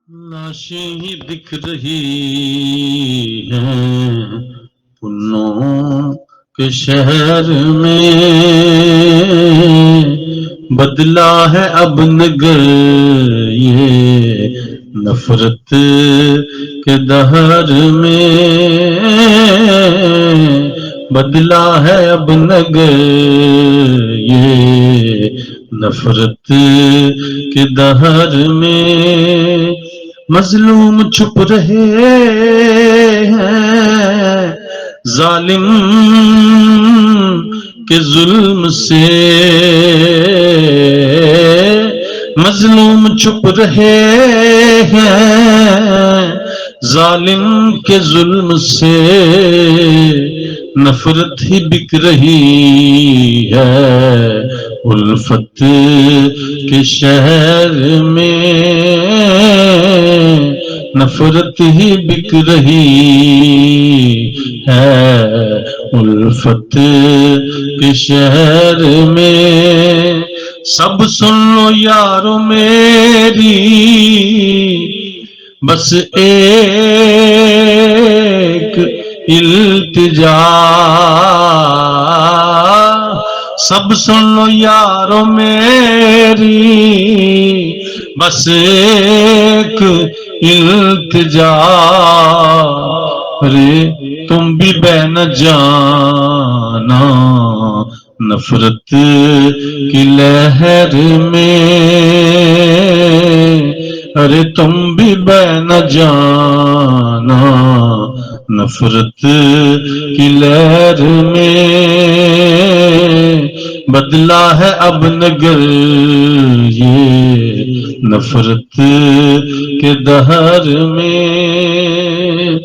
لاشیں ہی دکھ رہی ہیں پنوں کے شہر میں، بدلا ہے اب نگر یہ نفرت کے دہر میں، بدلا ہے اب نگر یہ نفرت کے دہر میں، مظلوم چھپ رہے ہیں ظالم کے ظلم سے، مظلوم چھپ رہے ہیں ظالم کے ظلم سے، نفرت ہی بک رہی ہے الفت کے شہر میں، نفرت ہی بک رہی ہے الفت کے شہر میں، سب سن لو یارو میری بس ایک التجا، سب سن لو یارو میری بس ایک التجا، رے تم بھی بے نہ جانا نفرت کی لہر میں، ارے تم بھی بے نہ جانا نفرت کی لہر میں، بدلا ہے اب نگر یہ نفرت کے دہر میں،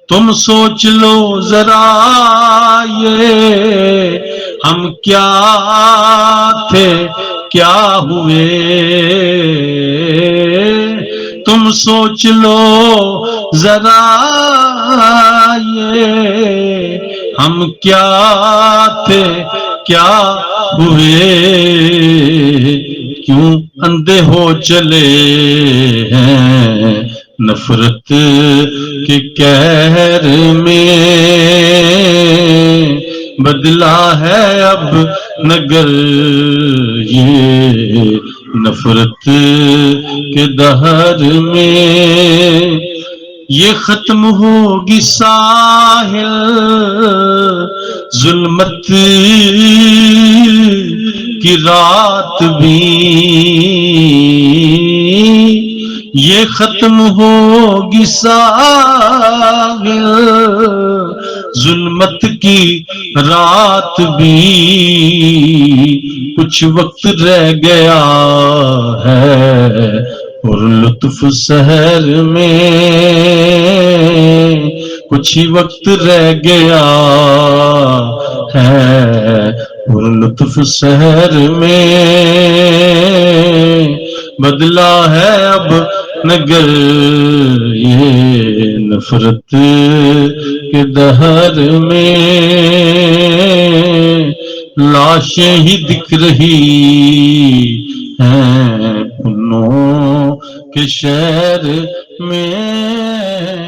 تم سوچ لو ذرا یہ ہم کیا تھے کیا ہوئے، تم سوچ لو ذرا یہ ہم کیا تھے کیا ہوئے، کیوں اندھے ہو چلے ہیں نفرت کے قہر میں، بدلا ہے اب نگر یہ نفرت کے دہر میں، یہ ختم ہوگی ساحل ظلمت کی رات بھی، یہ ختم ہوگی ساحل ظلمت کی رات بھی، کچھ وقت رہ گیا ہے اور لطف سحر میں، کچھ ہی وقت رہ گیا ہے اور لطف سحر میں، بدلا ہے اب نگر یہ نفرت کے دہر میں، لاشیں ہی دکھ رہی ہیں پنوں کے شہر میں۔